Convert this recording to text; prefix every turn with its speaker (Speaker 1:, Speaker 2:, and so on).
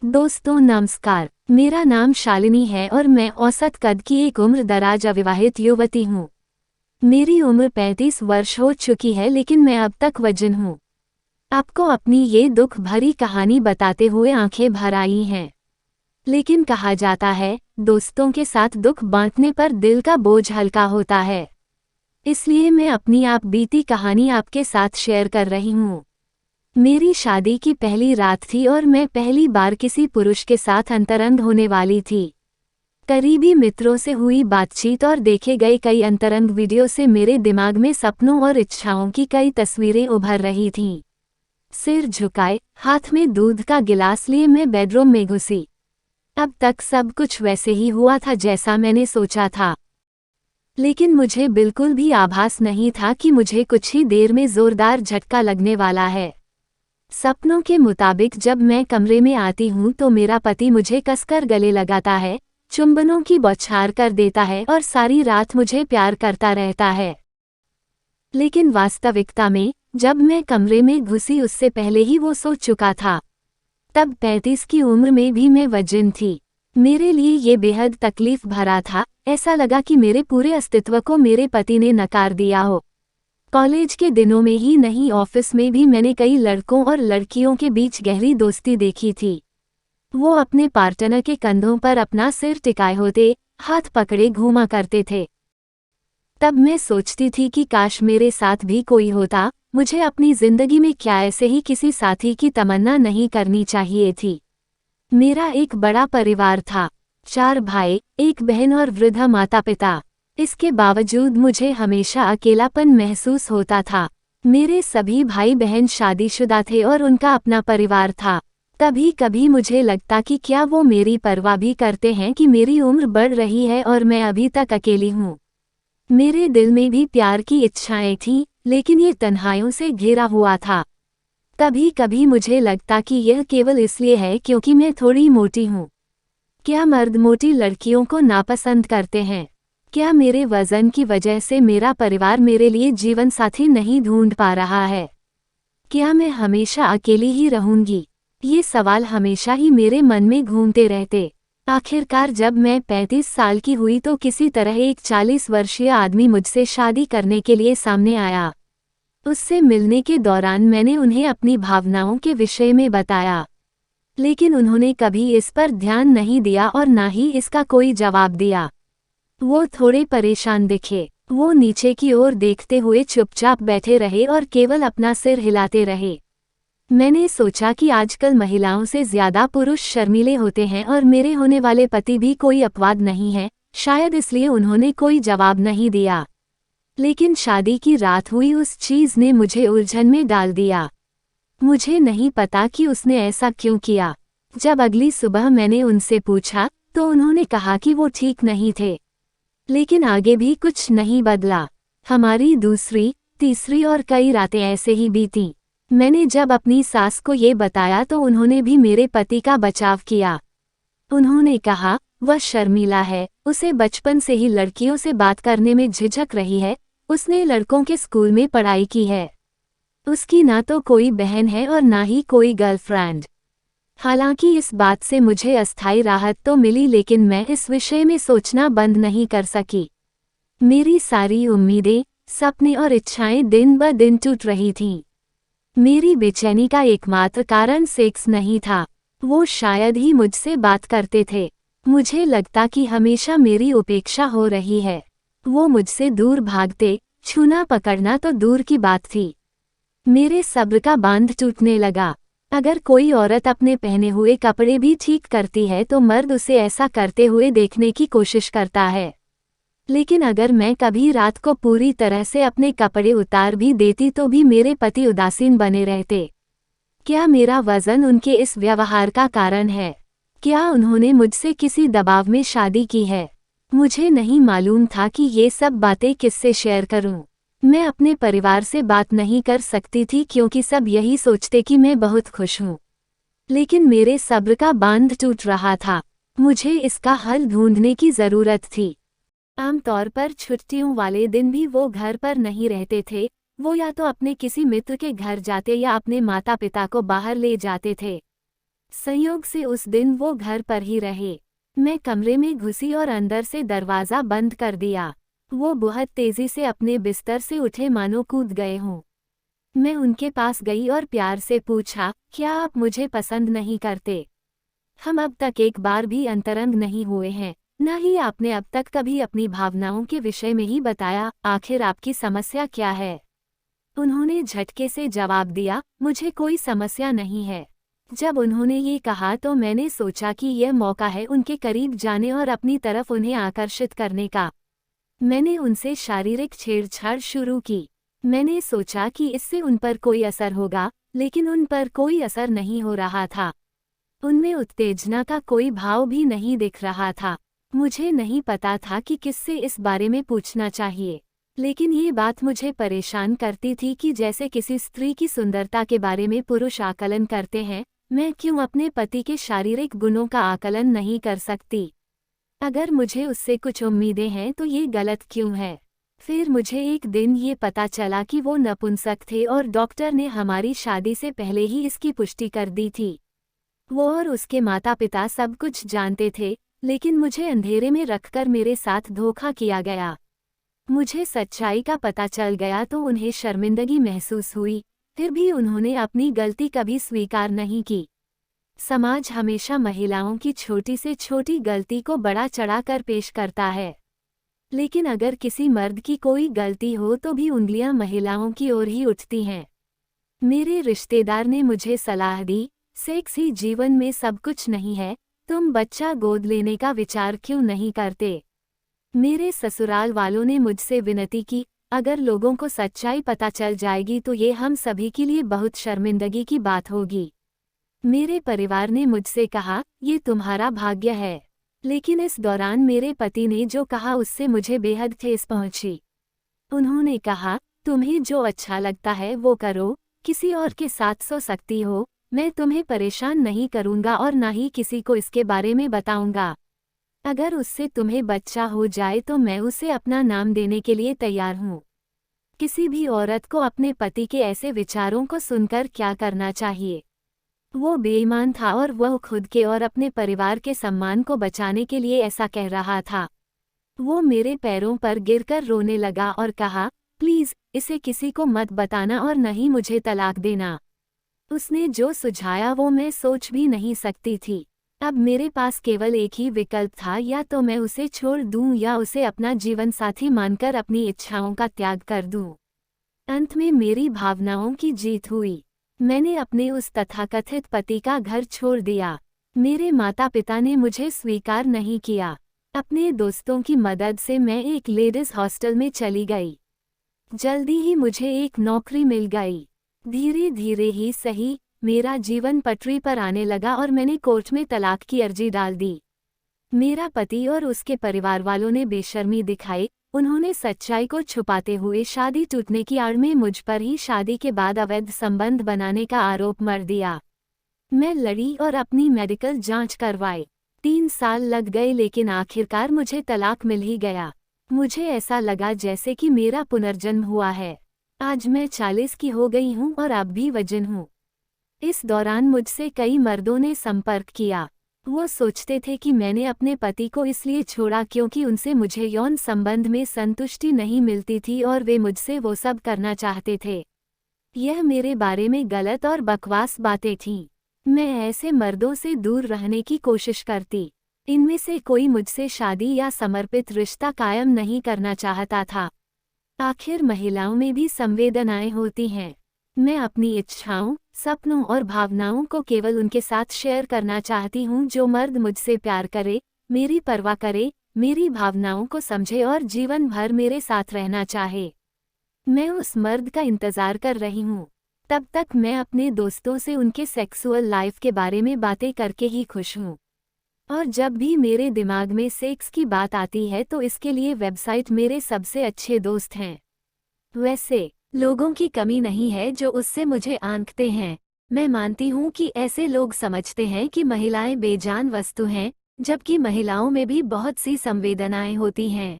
Speaker 1: दोस्तों नमस्कार, मेरा नाम शालिनी है और मैं औसत कद की एक उम्र-दराज अविवाहित युवती हूँ। मेरी उम्र 35 वर्ष हो चुकी है लेकिन मैं अब तक वजन हूँ। आपको अपनी ये दुख भरी कहानी बताते हुए आंखें भर आई हैं। लेकिन कहा जाता है, दोस्तों के साथ दुख बांटने पर दिल का बोझ हल्का होता है। इसलिए मैं अपनी आप बीती कहानी आपके साथ शेयर कर रही हूँ। मेरी शादी की पहली रात थी और मैं पहली बार किसी पुरुष के साथ अंतरंग होने वाली थी। करीबी मित्रों से हुई बातचीत और देखे गए कई अंतरंग वीडियो से मेरे दिमाग में सपनों और इच्छाओं की कई तस्वीरें उभर रही थीं। सिर झुकाए, हाथ में दूध का गिलास लिए मैं बेडरूम में घुसी। अब तक सब कुछ वैसे ही हुआ था जैसा मैंने सोचा था। लेकिन मुझे बिल्कुल भी आभास नहीं था कि मुझे कुछ ही देर में जोरदार झटका लगने वाला है। सपनों के मुताबिक जब मैं कमरे में आती हूँ तो मेरा पति मुझे कसकर गले लगाता है, चुंबनों की बौछार कर देता है और सारी रात मुझे प्यार करता रहता है। लेकिन वास्तविकता में, जब मैं कमरे में घुसी उससे पहले ही वो सो चुका था। तब 35 की उम्र में भी मैं वजिन थी। मेरे लिए ये बेहद तकलीफ भरा था, ऐसा लगा कि मेरे पूरे अस्तित्व को मेरे पति ने नकार दिया हो। कॉलेज के दिनों में ही नहीं ऑफिस में भी मैंने कई लड़कों और लड़कियों के बीच गहरी दोस्ती देखी थी। वो अपने पार्टनर के कंधों पर अपना सिर टिकाए होते, हाथ पकड़े घूमा करते थे। तब मैं सोचती थी कि काश मेरे साथ भी कोई होता। मुझे अपनी जिंदगी में क्या ऐसे ही किसी साथी की तमन्ना नहीं करनी चाहिए थी। मेरा एक बड़ा परिवार था, 4 भाई, 1 बहन और वृद्ध माता पिता। इसके बावजूद मुझे हमेशा अकेलापन महसूस होता था। मेरे सभी भाई बहन शादीशुदा थे और उनका अपना परिवार था। कभी कभी मुझे लगता कि क्या वो मेरी परवाह भी करते हैं कि मेरी उम्र बढ़ रही है और मैं अभी तक अकेली हूँ। मेरे दिल में भी प्यार की इच्छाएं थीं, लेकिन ये तन्हाइयों से घिरा हुआ था। कभी कभी मुझे लगता कि यह केवल इसलिए है क्योंकि मैं थोड़ी मोटी हूँ। क्या मर्द मोटी लड़कियों को नापसंद करते हैं? क्या मेरे वजन की वजह से मेरा परिवार मेरे लिए जीवन साथी नहीं ढूंढ पा रहा है? क्या मैं हमेशा अकेली ही रहूंगी? ये सवाल हमेशा ही मेरे मन में घूमते रहते। आखिरकार जब मैं 35 साल की हुई तो किसी तरह एक 40 वर्षीय आदमी मुझसे शादी करने के लिए सामने आया। उससे मिलने के दौरान मैंने उन्हें अपनी भावनाओं के विषय में बताया, लेकिन उन्होंने कभी इस पर ध्यान नहीं दिया और ना ही इसका कोई जवाब दिया। वो थोड़े परेशान दिखे। वो नीचे की ओर देखते हुए चुपचाप बैठे रहे और केवल अपना सिर हिलाते रहे। मैंने सोचा कि आजकल महिलाओं से ज्यादा पुरुष शर्मीले होते हैं और मेरे होने वाले पति भी कोई अपवाद नहीं है, शायद इसलिए उन्होंने कोई जवाब नहीं दिया। लेकिन शादी की रात हुई उस चीज ने मुझे उलझन में डाल दिया। मुझे नहीं पता कि उसने ऐसा क्यों किया। जब अगली सुबह मैंने उनसे पूछा तो उन्होंने कहा कि वो ठीक नहीं थे। लेकिन आगे भी कुछ नहीं बदला। हमारी दूसरी, तीसरी और कई रातें ऐसे ही बीतीं। मैंने जब अपनी सास को ये बताया तो उन्होंने भी मेरे पति का बचाव किया। उन्होंने कहा, वह शर्मीला है, उसे बचपन से ही लड़कियों से बात करने में झिझक रही है, उसने लड़कों के स्कूल में पढ़ाई की है। उसकी ना तो कोई बहन है और ना ही कोई गर्लफ्रेंड। हालांकि इस बात से मुझे अस्थायी राहत तो मिली लेकिन मैं इस विषय में सोचना बंद नहीं कर सकी। मेरी सारी उम्मीदें, सपने और इच्छाएं दिन ब दिन टूट रही थीं। मेरी बेचैनी का एकमात्र कारण सेक्स नहीं था। वो शायद ही मुझसे बात करते थे। मुझे लगता कि हमेशा मेरी उपेक्षा हो रही है। वो मुझसे दूर भागते, छूना पकड़ना तो दूर की बात थी। मेरे सब्र का बांध टूटने लगा। अगर कोई औरत अपने पहने हुए कपड़े भी ठीक करती है तो मर्द उसे ऐसा करते हुए देखने की कोशिश करता है। लेकिन अगर मैं कभी रात को पूरी तरह से अपने कपड़े उतार भी देती तो भी मेरे पति उदासीन बने रहते। क्या मेरा वजन उनके इस व्यवहार का कारण है? क्या उन्होंने मुझसे किसी दबाव में शादी की है? मुझे नहीं मालूम था कि ये सब बातें किससे शेयर करूं। मैं अपने परिवार से बात नहीं कर सकती थी क्योंकि सब यही सोचते कि मैं बहुत खुश हूँ। लेकिन मेरे सब्र का बांध टूट रहा था। मुझे इसका हल ढूंढने की जरूरत थी। आमतौर पर छुट्टियों वाले दिन भी वो घर पर नहीं रहते थे। वो या तो अपने किसी मित्र के घर जाते या अपने माता पिता को बाहर ले जाते थे। संयोग से उस दिन वो घर पर ही रहे। मैं कमरे में घुसी और अंदर से दरवाज़ा बंद कर दिया। वो बहुत तेज़ी से अपने बिस्तर से उठे मानो कूद गए हों। मैं उनके पास गई और प्यार से पूछा, क्या आप मुझे पसंद नहीं करते? हम अब तक एक बार भी अंतरंग नहीं हुए हैं, न ही आपने अब तक कभी अपनी भावनाओं के विषय में ही बताया, आखिर आपकी समस्या क्या है? उन्होंने झटके से जवाब दिया, मुझे कोई समस्या नहीं है। जब उन्होंने ये कहा तो मैंने सोचा कि यह मौका है उनके करीब जाने और अपनी तरफ उन्हें आकर्षित करने का। मैंने उनसे शारीरिक छेड़छाड़ शुरू की। मैंने सोचा कि इससे उन पर कोई असर होगा, लेकिन उन पर कोई असर नहीं हो रहा था। उनमें उत्तेजना का कोई भाव भी नहीं दिख रहा था। मुझे नहीं पता था कि किससे इस बारे में पूछना चाहिए, लेकिन ये बात मुझे परेशान करती थी कि जैसे किसी स्त्री की सुंदरता के बारे में पुरुष आकलन करते हैं, मैं क्यों अपने पति के शारीरिक गुणों का आकलन नहीं कर सकती? अगर मुझे उससे कुछ उम्मीदें हैं तो ये गलत क्यों है? फिर मुझे एक दिन ये पता चला कि वो नपुंसक थे और डॉक्टर ने हमारी शादी से पहले ही इसकी पुष्टि कर दी थी। वो और उसके माता पिता सब कुछ जानते थे, लेकिन मुझे अंधेरे में रखकर मेरे साथ धोखा किया गया। मुझे सच्चाई का पता चल गया तो उन्हें शर्मिंदगी महसूस हुई, फिर भी उन्होंने अपनी गलती कभी स्वीकार नहीं की। समाज हमेशा महिलाओं की छोटी से छोटी गलती को बड़ा चढ़ाकर पेश करता है, लेकिन अगर किसी मर्द की कोई गलती हो तो भी उंगलियां महिलाओं की ओर ही उठती हैं। मेरे रिश्तेदार ने मुझे सलाह दी, सेक्स ही जीवन में सब कुछ नहीं है, तुम बच्चा गोद लेने का विचार क्यों नहीं करते? मेरे ससुराल वालों ने मुझसे विनती की, अगर लोगों को सच्चाई पता चल जाएगी तो ये हम सभी के लिए बहुत शर्मिंदगी की बात होगी। मेरे परिवार ने मुझसे कहा, ये तुम्हारा भाग्य है। लेकिन इस दौरान मेरे पति ने जो कहा उससे मुझे बेहद ठेस पहुंची। उन्होंने कहा, तुम्हें जो अच्छा लगता है वो करो, किसी और के साथ सो सकती हो, मैं तुम्हें परेशान नहीं करूंगा और ना ही किसी को इसके बारे में बताऊंगा। अगर उससे तुम्हें बच्चा हो जाए तो मैं उसे अपना नाम देने के लिए तैयार हूँ। किसी भी औरत को अपने पति के ऐसे विचारों को सुनकर क्या करना चाहिए? वो बेईमान था और वह खुद के और अपने परिवार के सम्मान को बचाने के लिए ऐसा कह रहा था। वो मेरे पैरों पर गिरकर रोने लगा और कहा, प्लीज़, इसे किसी को मत बताना और न ही मुझे तलाक देना। उसने जो सुझाया वो मैं सोच भी नहीं सकती थी। अब मेरे पास केवल एक ही विकल्प था, या तो मैं उसे छोड़ दूं या उसे अपना जीवन साथी मानकर अपनी इच्छाओं का त्याग कर दूं। अंत में मेरी भावनाओं की जीत हुई। मैंने अपने उस तथाकथित पति का घर छोड़ दिया। मेरे माता पिता ने मुझे स्वीकार नहीं किया। अपने दोस्तों की मदद से मैं एक लेडीज हॉस्टल में चली गई। जल्दी ही मुझे एक नौकरी मिल गई। धीरे धीरे ही सही, मेरा जीवन पटरी पर आने लगा और मैंने कोर्ट में तलाक की अर्जी डाल दी। मेरा पति और उसके परिवार वालों ने बेशर्मी दिखाई। उन्होंने सच्चाई को छुपाते हुए शादी टूटने की आड़ में मुझ पर ही शादी के बाद अवैध संबंध बनाने का आरोप मढ़ दिया। मैं लड़ी और अपनी मेडिकल जांच करवाई। 3 साल लग गए, लेकिन आखिरकार मुझे तलाक मिल ही गया। मुझे ऐसा लगा जैसे कि मेरा पुनर्जन्म हुआ है। आज मैं 40 की हो गई हूँ और अब भी वजन हूँ। इस दौरान मुझसे कई मर्दों ने संपर्क किया। वो सोचते थे कि मैंने अपने पति को इसलिए छोड़ा क्योंकि उनसे मुझे यौन संबंध में संतुष्टि नहीं मिलती थी और वे मुझसे वो सब करना चाहते थे। यह मेरे बारे में गलत और बकवास बातें थीं। मैं ऐसे मर्दों से दूर रहने की कोशिश करती। इनमें से कोई मुझसे शादी या समर्पित रिश्ता कायम नहीं करना चाहता था। आखिर महिलाओं में भी संवेदनाएं होती हैं। मैं अपनी इच्छाओं, सपनों और भावनाओं को केवल उनके साथ शेयर करना चाहती हूँ जो मर्द मुझसे प्यार करे, मेरी परवाह करे, मेरी भावनाओं को समझे और जीवन भर मेरे साथ रहना चाहे। मैं उस मर्द का इंतज़ार कर रही हूँ। तब तक मैं अपने दोस्तों से उनके सेक्सुअल लाइफ के बारे में बातें करके ही खुश हूँ। और जब भी मेरे दिमाग में सेक्स की बात आती है तो इसके लिए वेबसाइट मेरे सबसे अच्छे दोस्त हैं। वैसे लोगों की कमी नहीं है जो उससे मुझे आंकते हैं। मैं मानती हूँ कि ऐसे लोग समझते हैं कि महिलाएं बेजान वस्तु हैं, जबकि महिलाओं में भी बहुत सी संवेदनाएं होती हैं।